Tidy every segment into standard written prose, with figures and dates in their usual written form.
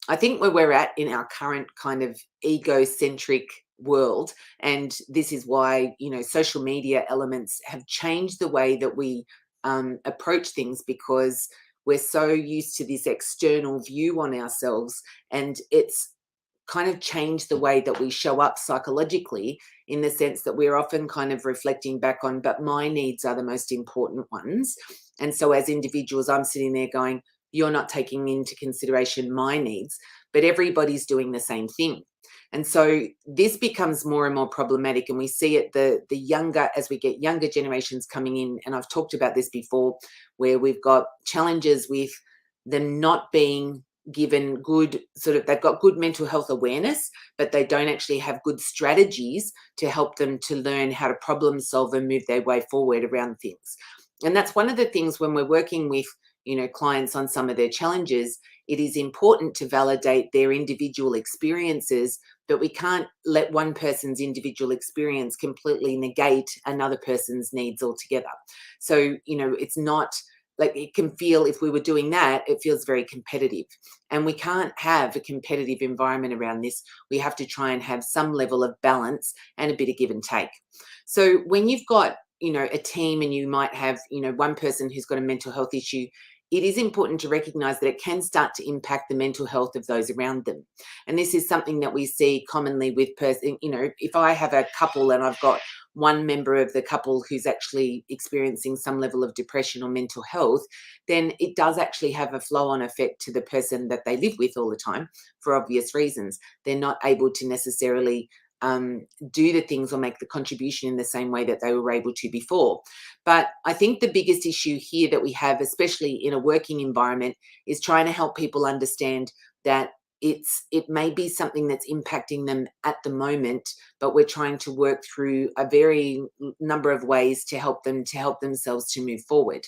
I think where we're at in our current kind of egocentric world, and this is why, social media elements have changed the way that we approach things, because we're so used to this external view on ourselves, and it's kind of changed the way that we show up psychologically, in the sense that we're often kind of reflecting back on, but my needs are the most important ones. And so as individuals, I'm sitting there going, you're not taking into consideration my needs, but everybody's doing the same thing. And so this becomes more and more problematic, and we see it the younger, as we get younger generations coming in, and I've talked about this before, where we've got challenges with them not being given good they've got good mental health awareness, but they don't actually have good strategies to help them to learn how to problem solve and move their way forward around things. And that's one of the things when we're working with clients on some of their challenges. It is important to validate their individual experiences, but we can't let one person's individual experience completely negate another person's needs altogether. So it's not like, it can feel, if we were doing that, it feels very competitive, and we can't have a competitive environment around this. We have to try and have some level of balance and a bit of give and take. So when you've got a team, and you might have one person who's got a mental health issue, it is important to recognize that it can start to impact the mental health of those around them. And this is something that we see commonly with if I have a couple and I've got one member of the couple who's actually experiencing some level of depression or mental health, then it does actually have a flow-on effect to the person that they live with all the time, for obvious reasons. They're not able to necessarily do the things or make the contribution in the same way that they were able to before. But I think the biggest issue here that we have, especially in a working environment, is trying to help people understand that it may be something that's impacting them at the moment, but we're trying to work through a very number of ways to help themselves to move forward.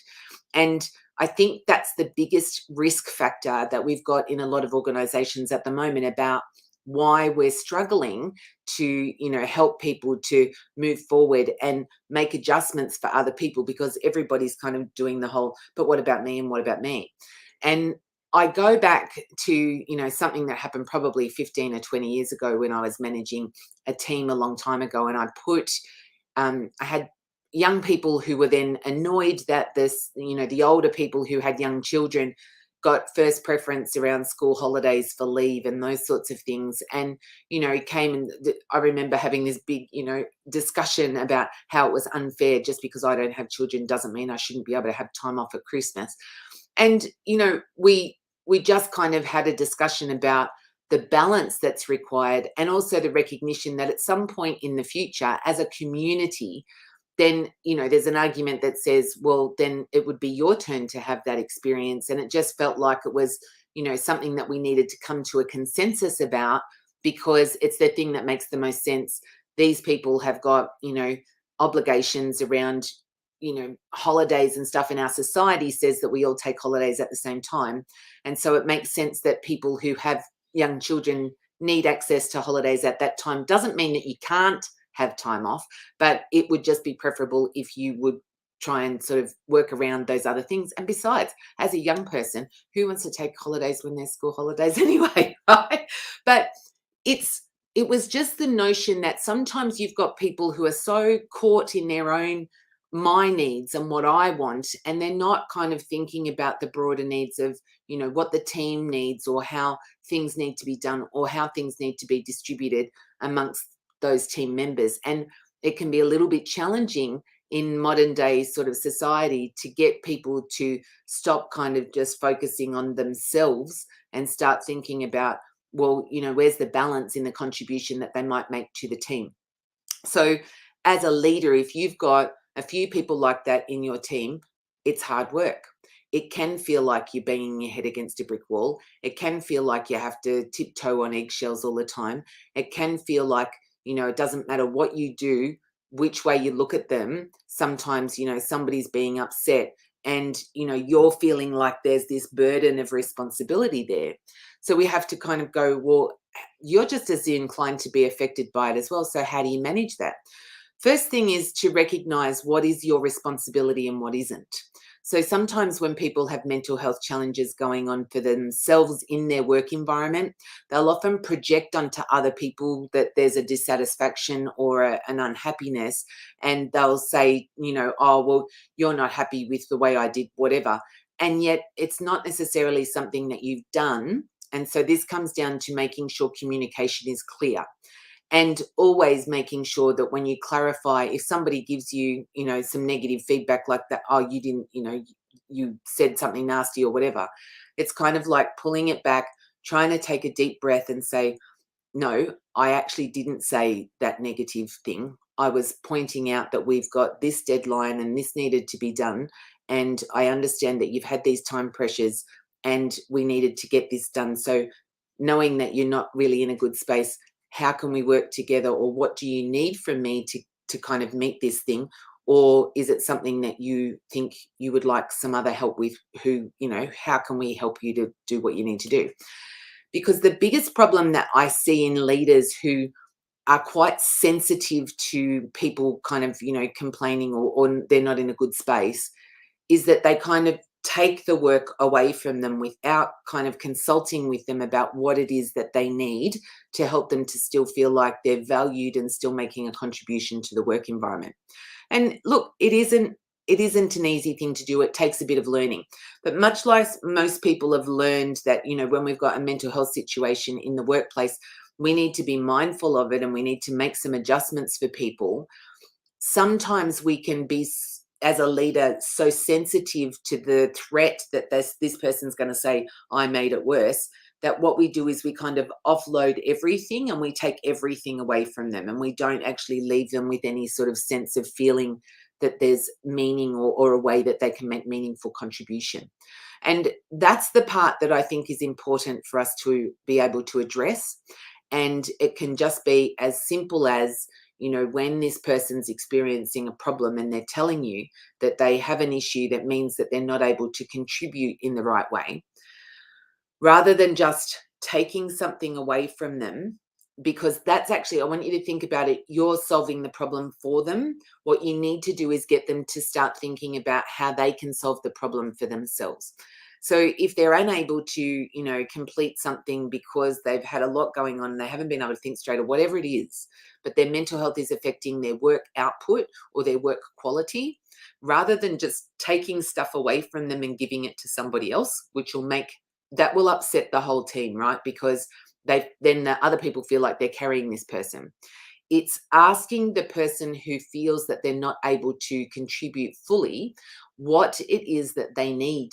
And I think that's the biggest risk factor that we've got in a lot of organizations at the moment, about why we're struggling to help people to move forward and make adjustments for other people, because everybody's kind of doing the whole, but what about me, and what about me? And I go back to something that happened probably 15 or 20 years ago, when I was managing a team a long time ago, and I had young people who were then annoyed that the older people who had young children got first preference around school holidays for leave and those sorts of things. And it came, and I remember having this big discussion about how it was unfair. Just because I don't have children doesn't mean I shouldn't be able to have time off at Christmas. And we just kind of had a discussion about the balance that's required, and also the recognition that at some point in the future, as a community, then there's an argument that says, well, then it would be your turn to have that experience. And it just felt like it was something that we needed to come to a consensus about, because it's the thing that makes the most sense. These people have got obligations around holidays and stuff, in our society says that we all take holidays at the same time. And so it makes sense that people who have young children need access to holidays at that time. Doesn't mean that you can't have time off, but it would just be preferable if you would try and sort of work around those other things. And besides, as a young person, who wants to take holidays when there's school holidays anyway, right? But it was just the notion that sometimes you've got people who are so caught in their own, my needs and what I want, and they're not kind of thinking about the broader needs of what the team needs, or how things need to be done, or how things need to be distributed amongst those team members. And it can be a little bit challenging in modern day sort of society to get people to stop kind of just focusing on themselves and start thinking about, well, where's the balance in the contribution that they might make to the team. So as a leader, if you've got a few people like that in your team, it's hard work. It can feel like you're banging your head against a brick wall. It can feel like you have to tiptoe on eggshells all the time. It can feel like, it doesn't matter what you do, which way you look at them. Sometimes, somebody's being upset, and, you're feeling like there's this burden of responsibility there. So we have to kind of go, well, you're just as inclined to be affected by it as well. So how do you manage that? First thing is to recognize what is your responsibility and what isn't. So sometimes when people have mental health challenges going on for themselves in their work environment, they'll often project onto other people that there's a dissatisfaction or an unhappiness. And they'll say, oh, well, you're not happy with the way I did whatever. And yet it's not necessarily something that you've done. And so this comes down to making sure communication is clear, and always making sure that when you clarify, if somebody gives you, some negative feedback like that, oh, you didn't, you said something nasty or whatever, it's kind of like pulling it back, trying to take a deep breath and say, no, I actually didn't say that negative thing. I was pointing out that we've got this deadline and this needed to be done. And I understand that you've had these time pressures and we needed to get this done. So knowing that you're not really in a good space, how can we work together, or what do you need from me to kind of meet this thing? Or is it something that you think you would like some other help with? How can we help you to do what you need to do? Because the biggest problem that I see in leaders who are quite sensitive to people kind of, complaining, or they're not in a good space, is that they kind of take the work away from them without kind of consulting with them about what it is that they need to help them to still feel like they're valued and still making a contribution to the work environment. And look, it isn't an easy thing to do. It takes a bit of learning. But much like most people have learned that, when we've got a mental health situation in the workplace, we need to be mindful of it and we need to make some adjustments for people. Sometimes we can be, as a leader, so sensitive to the threat that this person's going to say, I made it worse, that what we do is we kind of offload everything and we take everything away from them, and we don't actually leave them with any sort of sense of feeling that there's meaning, or a way that they can make meaningful contribution. And that's the part that I think is important for us to be able to address. And it can just be as simple as, when this person's experiencing a problem and they're telling you that they have an issue that means that they're not able to contribute in the right way, rather than just taking something away from them, because that's actually, I want you to think about it, you're solving the problem for them. What you need to do is get them to start thinking about how they can solve the problem for themselves. So if they're unable to, complete something because they've had a lot going on and they haven't been able to think straight, or whatever it is, but their mental health is affecting their work output or their work quality, rather than just taking stuff away from them and giving it to somebody else, that will upset the whole team, right? Because then the other people feel like they're carrying this person. It's asking the person who feels that they're not able to contribute fully what it is that they need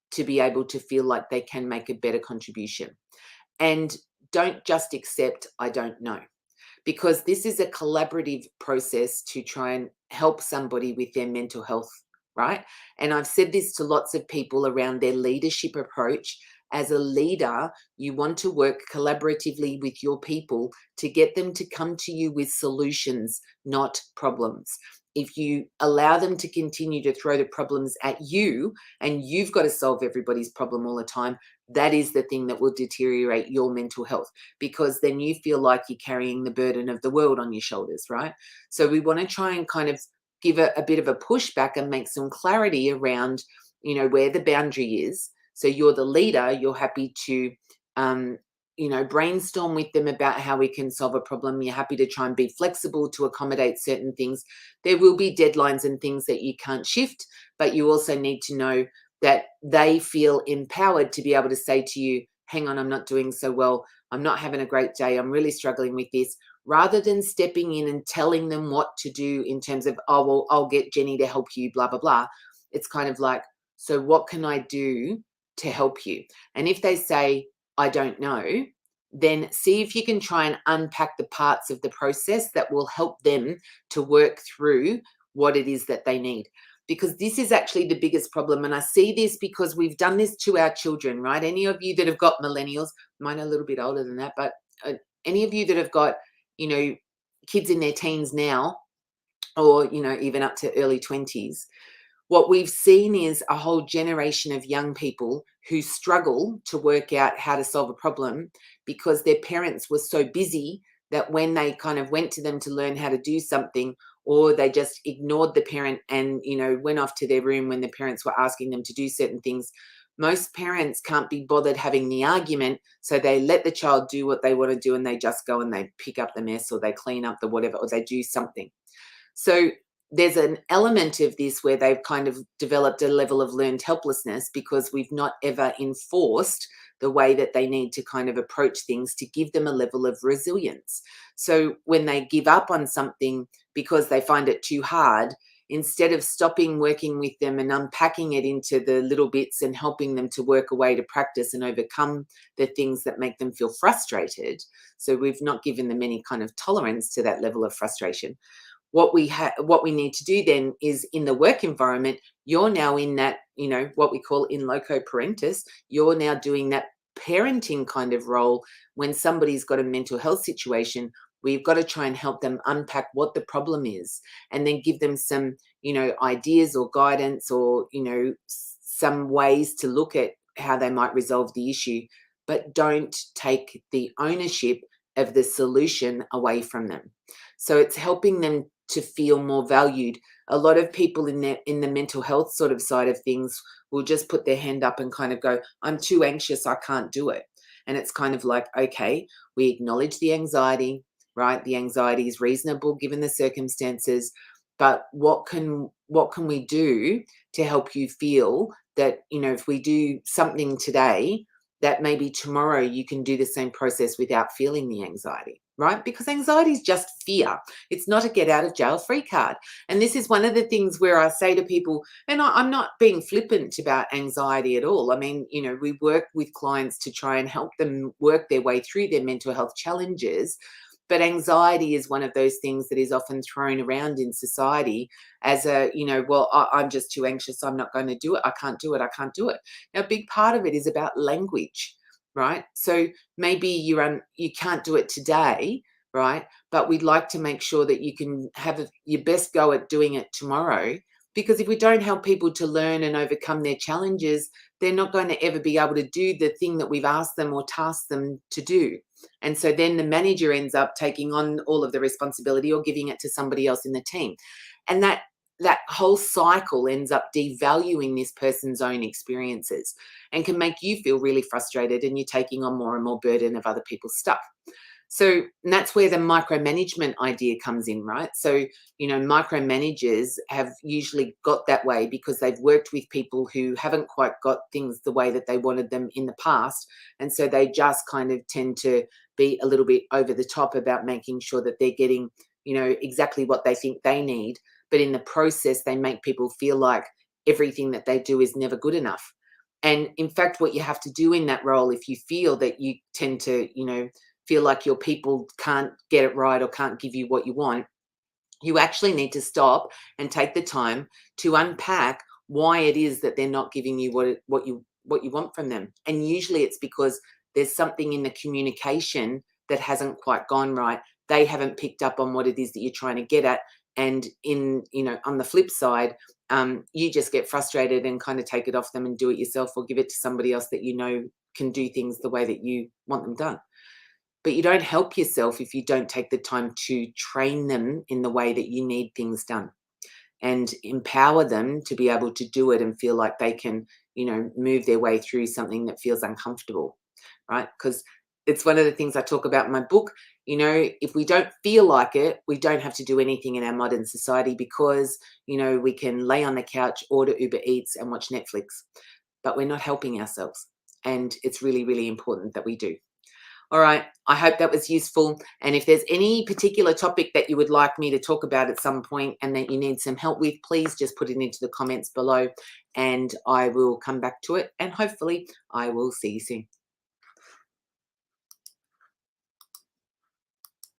to be able to feel like they can make a better contribution. And don't just accept, I don't know, because this is a collaborative process to try and help somebody with their mental health, right? And I've said this to lots of people around their leadership approach. As a leader, you want to work collaboratively with your people to get them to come to you with solutions, not problems. If you allow them to continue to throw the problems at you and you've got to solve everybody's problem all the time, that is the thing that will deteriorate your mental health, because then you feel like you're carrying the burden of the world on your shoulders, right? So we want to try and kind of give a bit of a pushback and make some clarity around, where the boundary is. So you're the leader, you're happy to, brainstorm with them about how we can solve a problem. You're happy to try and be flexible to accommodate certain things. There will be deadlines and things that you can't shift, but you also need to know that they feel empowered to be able to say to you, hang on, I'm not doing so well. I'm not having a great day. I'm really struggling with this. Rather than stepping in and telling them what to do in terms of, oh, well, I'll get Jenny to help you, blah, blah, blah. It's kind of like, so what can I do to help you? And if they say, I don't know, then see if you can try and unpack the parts of the process that will help them to work through what it is that they need. Because this is actually the biggest problem. And I see this because we've done this to our children, right? Any of you that have got millennials, mine are a little bit older than that, but any of you that have got, kids in their teens now, or, even up to early 20s, what we've seen is a whole generation of young people who struggle to work out how to solve a problem because their parents were so busy that when they kind of went to them to learn how to do something, or they just ignored the parent and, went off to their room when the parents were asking them to do certain things. Most parents can't be bothered having the argument, so they let the child do what they want to do, and they just go and they pick up the mess, or they clean up the whatever, or they do something. So there's an element of this where they've kind of developed a level of learned helplessness because we've not ever enforced the way that they need to kind of approach things to give them a level of resilience. So when they give up on something because they find it too hard, instead of stopping working with them and unpacking it into the little bits and helping them to work a way to practice and overcome the things that make them feel frustrated, so we've not given them any kind of tolerance to that level of frustration. What we need to do then is, in the work environment, you're now in that, what we call in loco parentis, you're now doing that parenting kind of role. When somebody's got a mental health situation, we've got to try and help them unpack what the problem is, and then give them some, ideas or guidance, or, some ways to look at how they might resolve the issue, but don't take the ownership of the solution away from them. So it's helping them to feel more valued. A lot of people in the mental health sort of side of things will just put their hand up and kind of go, I'm too anxious, I can't do it. And it's kind of like, okay, we acknowledge the anxiety, right? The anxiety is reasonable given the circumstances, but what can we do to help you feel that, if we do something today, that maybe tomorrow you can do the same process without feeling the anxiety, right? Because anxiety is just fear. It's not a get out of jail free card. And this is one of the things where I say to people, and I'm not being flippant about anxiety at all. I mean, we work with clients to try and help them work their way through their mental health challenges. But anxiety is one of those things that is often thrown around in society as a, well, I'm just too anxious, I'm not going to do it, I can't do it, I can't do it. Now, a big part of it is about language, right? So maybe you can't do it today, right? But we'd like to make sure that you can have your best go at doing it tomorrow. Because if we don't help people to learn and overcome their challenges, they're not going to ever be able to do the thing that we've asked them or tasked them to do. And so then the manager ends up taking on all of the responsibility or giving it to somebody else in the team. And that whole cycle ends up devaluing this person's own experiences and can make you feel really frustrated, and you're taking on more and more burden of other people's stuff. So that's where the micromanagement idea comes in, right? So, micromanagers have usually got that way because they've worked with people who haven't quite got things the way that they wanted them in the past. And so they just kind of tend to be a little bit over the top about making sure that they're getting, exactly what they think they need. But in the process, they make people feel like everything that they do is never good enough. And in fact, what you have to do in that role, if you feel that you tend to, feel like your people can't get it right or can't give you what you want, you actually need to stop and take the time to unpack why it is that they're not giving you what you want from them. And usually it's because there's something in the communication that hasn't quite gone right. They haven't picked up on what it is that you're trying to get at. And on the flip side, you just get frustrated and kind of take it off them and do it yourself, or give it to somebody else that can do things the way that you want them done. But you don't help yourself if you don't take the time to train them in the way that you need things done, and empower them to be able to do it and feel like they can, move their way through something that feels uncomfortable, right? Because it's one of the things I talk about in my book. If we don't feel like it, we don't have to do anything in our modern society, because, we can lay on the couch, order Uber Eats and watch Netflix, but we're not helping ourselves. And it's really, really important that we do. All right. I hope that was useful. And if there's any particular topic that you would like me to talk about at some point and that you need some help with, please just put it into the comments below and I will come back to it. And hopefully I will see you soon.